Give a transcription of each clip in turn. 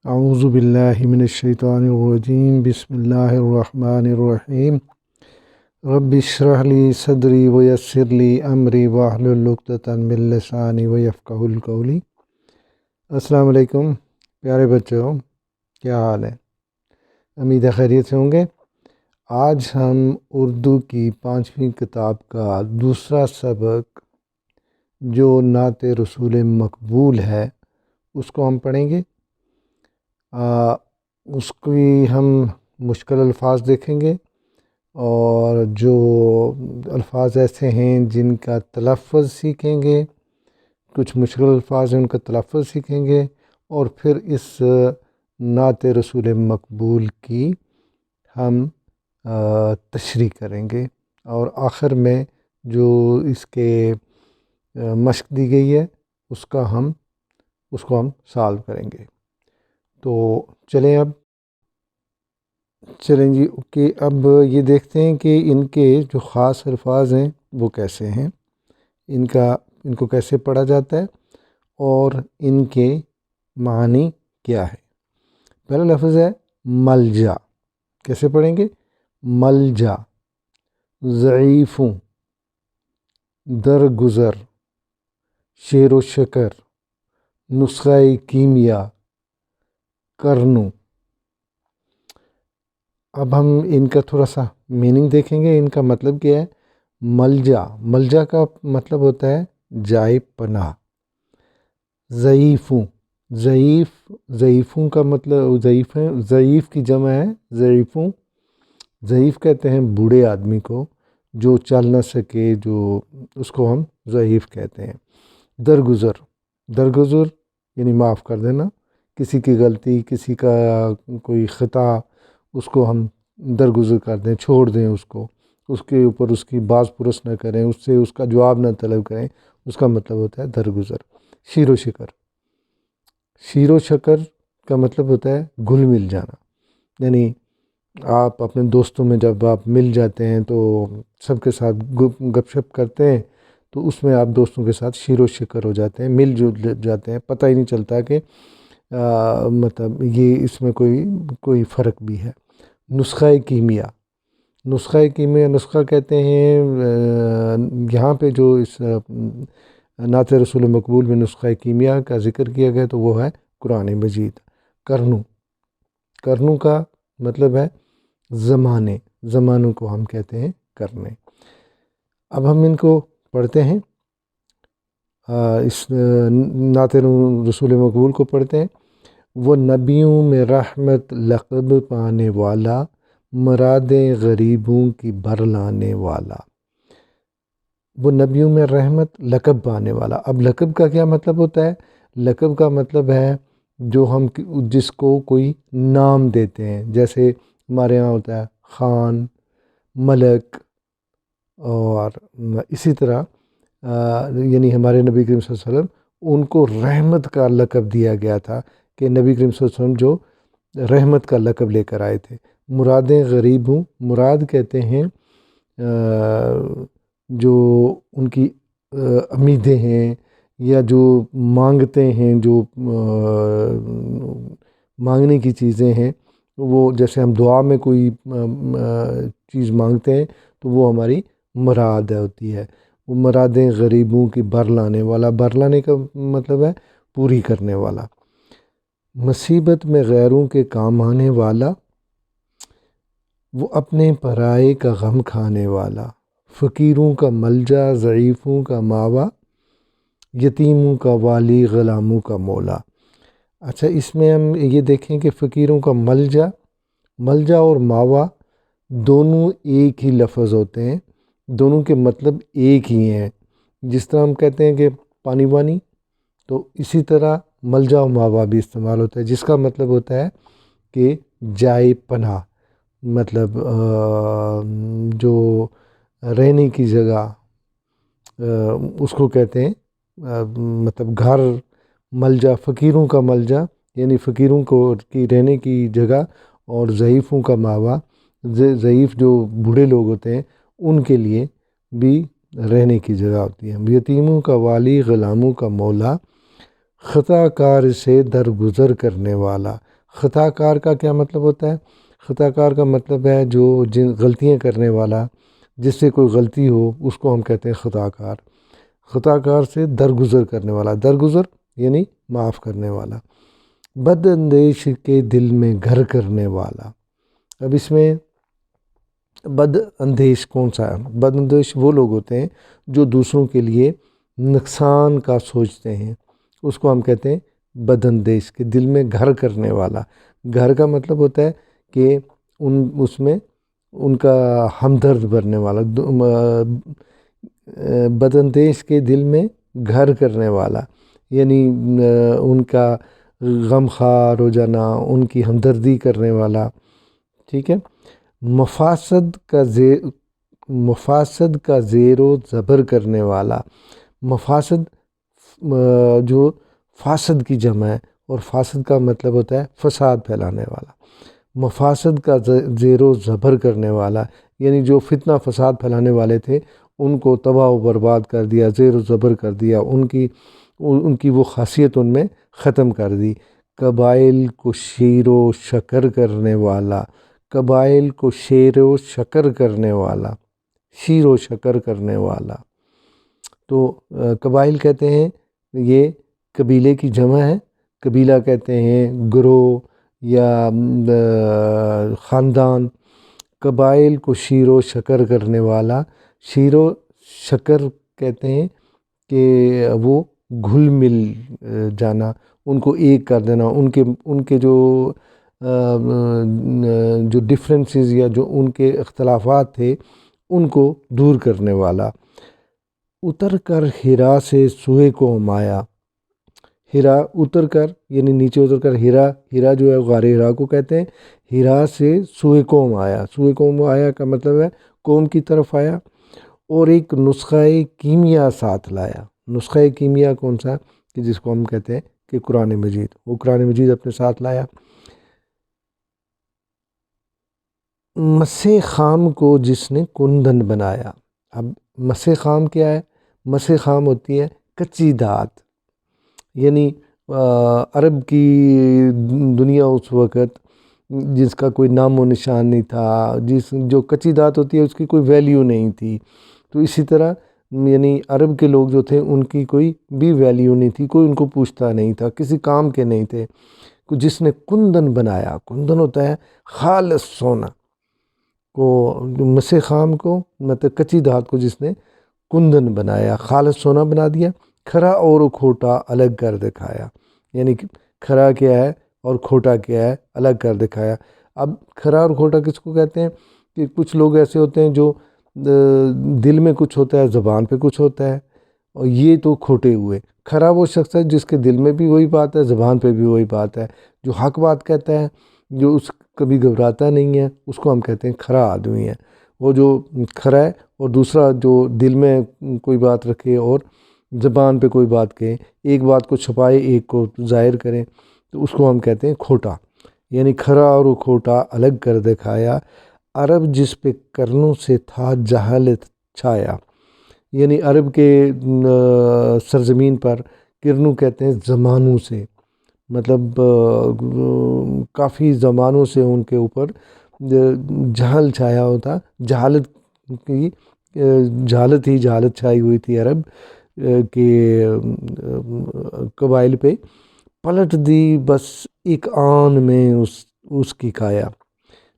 اعوذ باللہ من الشیطان الرجیم بسم اللہ الرحمن الرحیم رب اشرح لی صدری ویسر لی امری واحلل عقدۃ من لسانی یفقہوا قولی۔ السلام علیکم پیارے بچوں، کیا حال ہے؟ امید ہے خیریت سے ہوں گے۔ آج ہم اردو کی 5ویں کتاب کا دوسرا سبق جو نعت رسول مقبول ہے اس کو ہم پڑھیں گے۔ اس کی ہم مشکل الفاظ دیکھیں گے، اور جو الفاظ ایسے ہیں جن کا تلفظ سیکھیں گے، کچھ مشکل الفاظ ہیں ان کا تلفظ سیکھیں گے، اور پھر اس نعت رسول مقبول کی ہم تشریح کریں گے، اور آخر میں جو اس کے مشق دی گئی ہے اس کو ہم سالو کریں گے۔ تو چلیں جی اوکے، اب یہ دیکھتے ہیں کہ ان کے جو خاص الفاظ ہیں وہ کیسے ہیں، ان کو کیسے پڑھا جاتا ہے، اور ان کے معنی کیا ہے۔ پہلا لفظ ہے ملجا۔ کیسے پڑھیں گے؟ ملجا، ضعیفوں، درگزر، شیر و شکر، نسخہ کیمیا، کرنو۔ اب ہم ان کا تھوڑا سا میننگ دیکھیں گے، ان کا مطلب کیا ہے۔ ملجا کا مطلب ہوتا ہے جائے پناہ۔ ضعیفوں، ضعیفوں کا مطلب ضعیف کی جمع ہے ضعیفوں۔ ضعیف کہتے ہیں بوڑھے آدمی کو جو چل نہ سکے، جو اس کو ہم ضعیف کہتے ہیں۔ درگزر یعنی معاف کر دینا، کسی کی غلطی، کسی کا کوئی خطا، اس کو ہم درگزر کر دیں، چھوڑ دیں اس کے اوپر اس کی باز پرس نہ کریں، اس سے اس کا جواب نہ طلب کریں، اس کا مطلب ہوتا ہے درگزر۔ شیر و شکر کا مطلب ہوتا ہے گھل مل جانا، یعنی آپ اپنے دوستوں میں جب آپ مل جاتے ہیں تو سب کے ساتھ گپ شپ کرتے ہیں، تو اس میں آپ دوستوں کے ساتھ شیر و شکر ہو جاتے ہیں، مل جل جاتے ہیں، پتہ ہی نہیں چلتا کہ مطلب یہ اس میں کوئی فرق بھی ہے۔ نسخہ کیمیا نسخہ کہتے ہیں یہاں پہ جو اس نعت رسول مقبول میں نسخہ کیمیا کا ذکر کیا گیا تو وہ ہے قرآن مجید۔ کرنو کا مطلب ہے زمانوں کو ہم کہتے ہیں کرنے۔ اب ہم ان کو پڑھتے ہیں، اس نعت رسول مقبول کو پڑھتے ہیں۔ وہ نبیوں میں رحمت لقب پانے والا، مرادیں غریبوں کی بر لانے والا۔ وہ نبیوں میں رحمت لقب پانے والا۔ اب لقب کا کیا مطلب ہوتا ہے؟ لقب کا مطلب ہے جو ہم جس کو کوئی نام دیتے ہیں، جیسے ہمارے یہاں ہوتا ہے خان، ملک، اور اسی طرح یعنی ہمارے نبی کریم صلی اللہ علیہ وسلم ان کو رحمت کا لقب دیا گیا تھا، کہ نبی کریم صلی اللہ علیہ وسلم جو رحمت کا لقب لے کر آئے تھے۔ مرادیں غریب ہوں، مراد کہتے ہیں جو ان کی امیدیں ہیں یا جو مانگتے ہیں، جو مانگنے کی چیزیں ہیں، وہ جیسے ہم دعا میں کوئی چیز مانگتے ہیں تو وہ ہماری مراد ہوتی ہے۔ وہ مرادیں غریبوں کی بر لانے والا، بر لانے کا مطلب ہے پوری کرنے والا۔ مصیبت میں غیروں کے کام آنے والا، وہ اپنے پرائے کا غم کھانے والا۔ فقیروں کا ملجا، ضعیفوں کا ماوا، یتیموں کا والی، غلاموں کا مولا۔ اچھا، اس میں ہم یہ دیکھیں کہ فقیروں کا ملجا اور ماوا دونوں ایک ہی لفظ ہوتے ہیں، دونوں کے مطلب ایک ہی ہیں۔ جس طرح ہم کہتے ہیں کہ پانی وانی، تو اسی طرح ملجا و ماوا بھی استعمال ہوتا ہے، جس کا مطلب ہوتا ہے کہ جائے پناہ، مطلب جو رہنے کی جگہ، اس کو کہتے ہیں مطلب گھر۔ ملجا، فقیروں کا ملجا یعنی فقیروں کو کی رہنے کی جگہ، اور ضعیفوں کا ماوا، ضعیف جو بوڑھے لوگ ہوتے ہیں ان کے لیے بھی رہنے کی جگہ ہوتی ہے۔ یتیموں کا والی، غلاموں کا مولا۔ خطا کار سے درگزر کرنے والا۔ خطا کار کا کیا مطلب ہوتا ہے؟ خطا کار کا مطلب ہے جو جن غلطیاں کرنے والا، جس سے کوئی غلطی ہو اس کو ہم کہتے ہیں خطا کار۔ خطا کار سے درگزر کرنے والا، درگزر یعنی معاف کرنے والا۔ بد اندیش کے دل میں گھر کرنے والا۔ اب اس میں بد اندیش کون سا ہے؟ بد اندیش وہ لوگ ہوتے ہیں جو دوسروں کے لیے نقصان کا سوچتے ہیں، اس کو ہم کہتے ہیں بد اندیش، کے دل میں گھر کرنے والا۔ گھر کا مطلب ہوتا ہے کہ اس میں ان کا ہمدرد بننے والا۔ بد اندیش کے دل میں گھر کرنے والا یعنی ان کا غم خوار ہو جانا، ان کی ہمدردی کرنے والا، ٹھیک ہے۔ مفاسد کا زیر و زبر کرنے والا۔ مفاسد جو فاسد کی جمع ہے، اور فاسد کا مطلب ہوتا ہے فساد پھیلانے والا۔ مفاسد کا زیر و زبر کرنے والا یعنی جو فتنہ فساد پھیلانے والے تھے ان کو تباہ و برباد کر دیا، زیر و زبر کر دیا، ان کی وہ خاصیت ان میں ختم کر دی۔ قبائل کو شیر و شکر کرنے والا۔ قبائل کو شیر و شکر کرنے والا، شیر و شکر کرنے والا۔ تو قبائل کہتے ہیں یہ قبیلے کی جمع ہے۔ قبیلہ کہتے ہیں گروہ یا خاندان۔ قبائل کو شیر و شکر کرنے والا، شیر و شکر کہتے ہیں کہ وہ گھل مل جانا، ان کو ایک کر دینا، ان کے جو ڈفرینسز یا جو ان کے اختلافات تھے ان کو دور کرنے والا۔ اتر کر ہرا سے سوئے قوم آیا۔ ہرا اتر کر یعنی نیچے اتر کر، ہرا جو ہے غار ہرا کو کہتے ہیں۔ ہرا سے سوئے قوم آیا، سوئے قوم آیا کا مطلب ہے قوم کی طرف آیا، اور ایک نسخہ کیمیا ساتھ لایا۔ نسخہ کیمیا کون سا؟ کہ جس کو ہم کہتے ہیں کہ قرآن مجید، وہ قرآن مجید اپنے ساتھ لایا۔ مس خام کو جس نے کندن بنایا۔ اب مس خام کیا ہے؟ مس خام ہوتی ہے کچی دھات، یعنی عرب کی دنیا اس وقت جس کا کوئی نام و نشان نہیں تھا، جو کچی دھات ہوتی ہے اس کی کوئی ویلیو نہیں تھی، تو اسی طرح یعنی عرب کے لوگ جو تھے ان کی کوئی بھی ویلیو نہیں تھی، کوئی ان کو پوچھتا نہیں تھا، کسی کام کے نہیں تھے۔ جس نے کندن بنایا، کندن ہوتا ہے خالص سونا کو، مس خام کو مطلب کچی دھات کو جس نے کندن بنایا، خالص سونا بنا دیا۔ کھرا اور کھوٹا الگ کر دکھایا، یعنی کھرا کیا ہے اور کھوٹا کیا ہے، الگ کر دکھایا۔ اب کھرا اور کھوٹا کس کو کہتے ہیں؟ کہ کچھ لوگ ایسے ہوتے ہیں جو دل میں کچھ ہوتا ہے، زبان پہ کچھ ہوتا ہے، اور یہ تو کھوٹے ہوئے۔ کھرا وہ شخص ہے جس کے دل میں بھی وہی بات ہے، زبان پہ بھی وہی بات ہے، جو حق بات کہتا ہے، جو کبھی گھبراتا نہیں ہے، اس کو ہم کہتے ہیں کھرا آدمی ہے۔ وہ جو کھرا ہے، اور دوسرا جو دل میں کوئی بات رکھے اور زبان پہ کوئی بات کہے، ایک بات کو چھپائے ایک کو ظاہر کریں، تو اس کو ہم کہتے ہیں کھوٹا، یعنی کھرا اور کھوٹا الگ کر دکھایا۔ عرب جس پہ کرنوں سے تھا جہالت چھایا، یعنی عرب کے سرزمین پر کرنوں کہتے ہیں زمانوں سے، مطلب کافی زمانوں سے ان کے اوپر جہل چھایا ہوتا، جہالت کی جہالت چھائی ہوئی تھی عرب کے قبائل پہ۔ پلٹ دی بس ایک آن میں اس کی کایا،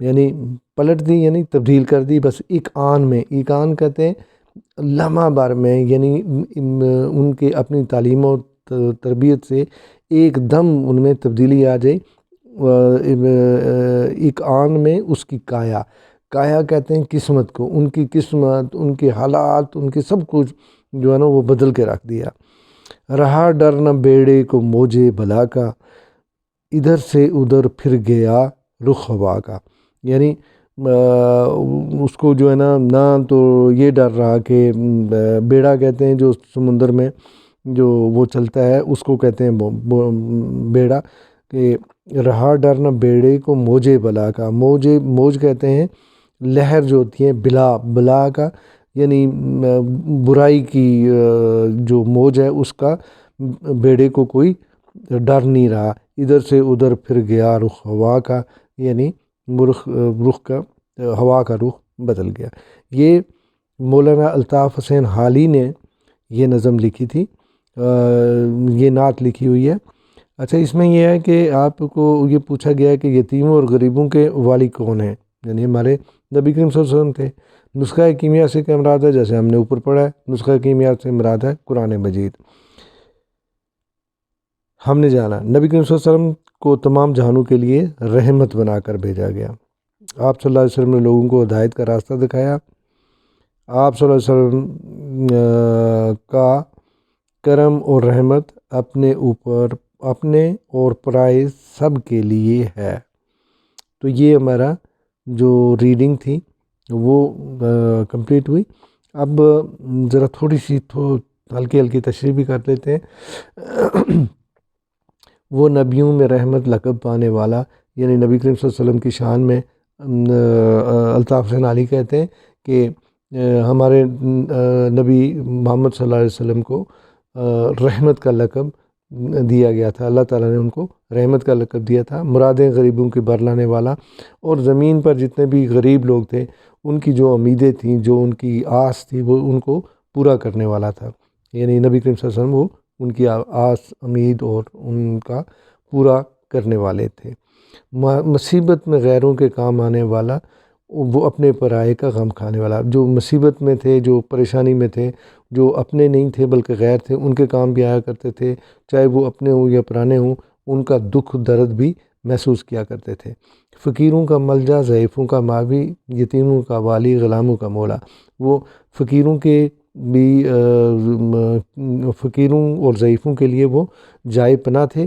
یعنی پلٹ دی یعنی تبدیل کر دی، بس ایک آن میں، ایک آن کہتے ہیں لمحہ بھر میں، یعنی ان کے اپنی تعلیم و تربیت سے ایک دم ان میں تبدیلی آ جائے، ایک آن میں اس کی کایا۔ کایا کہتے ہیں قسمت کو، ان کی قسمت، ان کے حالات، ان کے سب کچھ جو ہے نا وہ بدل کے رکھ دیا۔ رہا ڈر نہ بیڑے کو موجے بلا کا، ادھر سے ادھر پھر گیا رخ ہوا کا، یعنی اس کو جو ہے نا نہ تو یہ ڈر رہا کہ بیڑا کہتے ہیں جو سمندر میں جو وہ چلتا ہے اس کو کہتے ہیں بیڑا، کہ رہا ڈر نہ بیڑے کو موجے بلا کا۔ موج کہتے ہیں لہر جو ہوتی ہے، بلا کا یعنی برائی کی جو موج ہے اس کا بیڑے کو کوئی ڈر نہیں رہا، ادھر سے ادھر پھر گیا رخ ہوا کا، یعنی رخ کا ہوا کا رخ بدل گیا۔ یہ مولانا الطاف حسین حالی نے یہ نظم لکھی تھی، یہ نعت لکھی ہوئی ہے۔ اچھا، اس میں یہ ہے کہ آپ کو یہ پوچھا گیا ہے کہ یتیموں اور غریبوں کے والی کون ہیں، یعنی ہمارے نبی کریم صلی اللہ علیہ وسلم تھے۔ نسخہ کیمیا سے کیا مراد ہے؟ جیسے ہم نے اوپر پڑھا ہے، نسخہ کیمیا سے مراد ہے قرآن مجید۔ ہم نے جانا نبی کریم صلی اللہ علیہ وسلم کو تمام جہانوں کے لیے رحمت بنا کر بھیجا گیا۔ آپ صلی اللہ علیہ وسلم نے لوگوں کو ہدایت کا راستہ دکھایا۔ آپ صلی اللہ علیہ وسلم کا کرم اور رحمت اپنے اوپر، اپنے اور پرائے سب کے لیے ہے۔ تو یہ ہمارا جو ریڈنگ تھی وہ کمپلیٹ ہوئی۔ اب ذرا تھوڑی سی ہلکی ہلکی تشریح بھی کر لیتے ہیں۔ وہ نبیوں میں رحمت لقب پانے والا، یعنی نبی کریم صلی اللہ علیہ وسلم کی شان میں الطاف حسین علی کہتے ہیں کہ ہمارے نبی محمد صلی اللہ علیہ وسلم کو رحمت کا لقب دیا گیا تھا، اللہ تعالیٰ نے ان کو رحمت کا لقب دیا تھا، مرادیں غریبوں کی بر لانے والا، اور زمین پر جتنے بھی غریب لوگ تھے ان کی جو امیدیں تھیں، جو ان کی آس تھی، وہ ان کو پورا کرنے والا تھا، یعنی نبی کریم صلی اللہ علیہ وسلم وہ ان کی آس، امید اور ان کا پورا کرنے والے تھے۔ مصیبت میں غیروں کے کام آنے والا، وہ اپنے پرائے کا غم کھانے والا۔ جو مصیبت میں تھے، جو پریشانی میں تھے، جو اپنے نہیں تھے بلکہ غیر تھے، ان کے کام بھی آیا کرتے تھے، چاہے وہ اپنے ہوں یا پرانے ہوں، ان کا دکھ درد بھی محسوس کیا کرتے تھے۔ فقیروں کا ملجا، ضعیفوں کا ماوی، یتیموں کا والی، غلاموں کا مولا۔ وہ فقیروں کے بھی، فقیروں اور ضعیفوں کے لیے وہ جائے پناہ تھے۔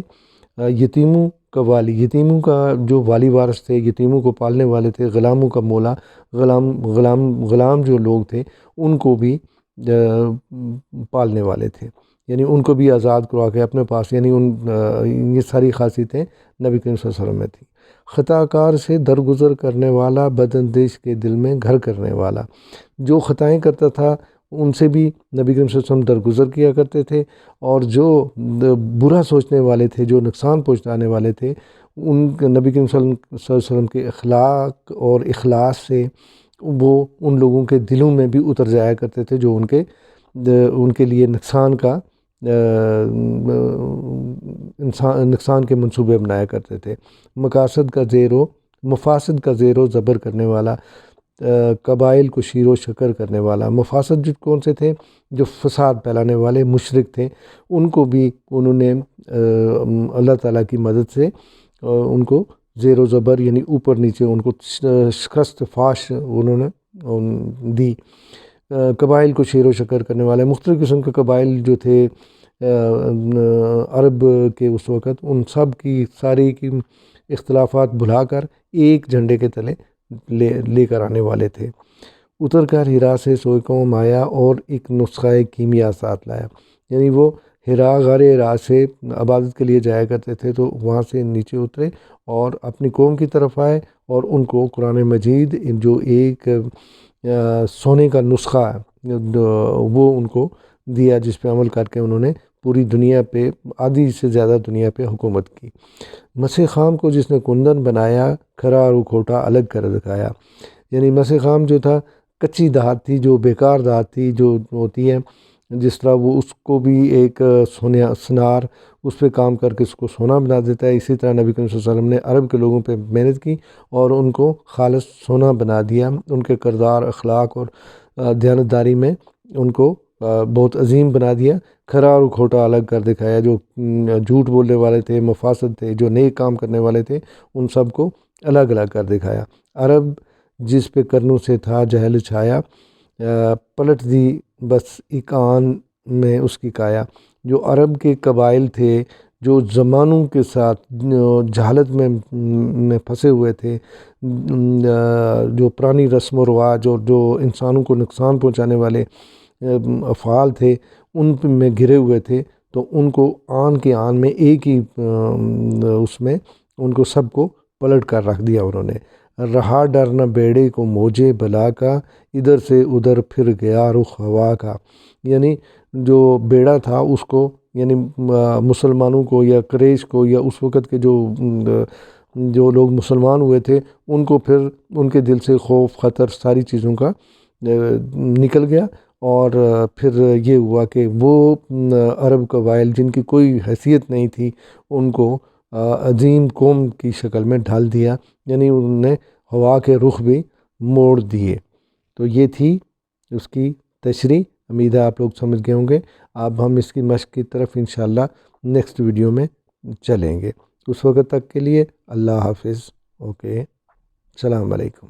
یتیموں کا والی، یتیموں کا جو والی وارث تھے، یتیموں کو پالنے والے تھے۔ غلاموں کا مولا، غلام جو لوگ تھے ان کو بھی پالنے والے تھے، یعنی ان کو بھی آزاد کروا کے اپنے پاس، یعنی یہ ساری خاصیتیں نبی کریم صلی اللہ علیہ وسلم میں تھیں۔ خطا کار سے درگزر کرنے والا، بداندیش کے دل میں گھر کرنے والا۔ جو خطائیں کرتا تھا ان سے بھی نبی کریم صلی اللہ علیہ وسلم درگزر کیا کرتے تھے، اور جو برا سوچنے والے تھے، جو نقصان پہنچانے والے تھے، ان نبی کریم صلی اللہ علیہ وسلم کے اخلاق اور اخلاص سے وہ ان لوگوں کے دلوں میں بھی اتر جایا کرتے تھے، جو ان کے لیے نقصان کے منصوبے بنایا کرتے تھے۔ مفاسد کا زیر و زبر کرنے والا، قبائل کو شیر و شکر کرنے والا۔ مفاسد جو کون سے تھے؟ جو فساد پھیلانے والے مشرک تھے، ان کو بھی انہوں نے اللہ تعالیٰ کی مدد سے ان کو زیر و زبر، یعنی اوپر نیچے ان کو شکست فاش انہوں نے دی۔ قبائل کو شیر و شکر کرنے والے، مختلف قسم کے قبائل جو تھے عرب کے اس وقت، ان سب کی ساری کی اختلافات بھلا کر ایک جھنڈے کے تلے لے کر آنے والے تھے۔ اتر کر ہرا سے سوئے قوم آیا، اور ایک نسخہ کیمیا ساتھ لایا، یعنی وہ غار ہرا سے عبادت کے لیے جایا کرتے تھے، تو وہاں سے نیچے اترے اور اپنی قوم کی طرف آئے، اور ان کو قرآن مجید جو ایک سونے کا نسخہ ہے وہ ان کو دیا، جس پہ عمل کر کے انہوں نے پوری دنیا پہ، آدھی سے زیادہ دنیا پہ حکومت کی۔ مسیح خام کو جس نے کندن بنایا، کھرا اور کھوٹا الگ کر دکھایا، یعنی مسیح خام جو تھا کچی دھات تھی، جو بیکار دھات تھی، جو ہوتی ہے، جس طرح وہ اس کو بھی ایک سنار اس پہ کام کر کے اس کو سونا بنا دیتا ہے، اسی طرح نبی کریم صلی اللہ علیہ وسلم نے عرب کے لوگوں پہ محنت کی اور ان کو خالص سونا بنا دیا۔ ان کے کردار، اخلاق اور دیانتداری میں ان کو بہت عظیم بنا دیا۔ کھرا اور کھوٹا الگ کر دکھایا، جو جھوٹ بولنے والے تھے، مفاسد تھے، جو نیک کام کرنے والے تھے، ان سب کو الگ الگ کر دکھایا۔ عرب جس پہ کرنوں سے تھا جہل چھایا، پلٹ دی بس ایک آن میں اس کی کایا۔ جو عرب کے قبائل تھے، جو زمانوں کے ساتھ جہالت میں پھنسے ہوئے تھے، جو پرانی رسم و رواج اور جو انسانوں کو نقصان پہنچانے والے افعال تھے ان میں گھرے ہوئے تھے، تو ان کو آن کے آن میں ایک ہی اس میں ان کو سب کو پلٹ کر رکھ دیا انہوں نے۔ رہا ڈر نہ بیڑے کو موجے بلا کا، ادھر سے ادھر پھر گیا رخ ہوا کا، یعنی جو بیڑا تھا اس کو، یعنی مسلمانوں کو یا قریش کو یا اس وقت کے جو لوگ مسلمان ہوئے تھے ان کو پھر ان کے دل سے خوف خطر ساری چیزوں کا نکل گیا، اور پھر یہ ہوا کہ وہ عرب قبائل جن کی کوئی حیثیت نہیں تھی ان کو عظیم قوم کی شکل میں ڈھال دیا، یعنی انہوں نے ہوا کے رخ بھی موڑ دیے۔ تو یہ تھی اس کی تشریح، امید ہے آپ لوگ سمجھ گئے ہوں گے۔ اب ہم اس کی مشق کی طرف انشاءاللہ نیکسٹ ویڈیو میں چلیں گے۔ اس وقت تک کے لیے اللہ حافظ، اوکے، السلام علیکم۔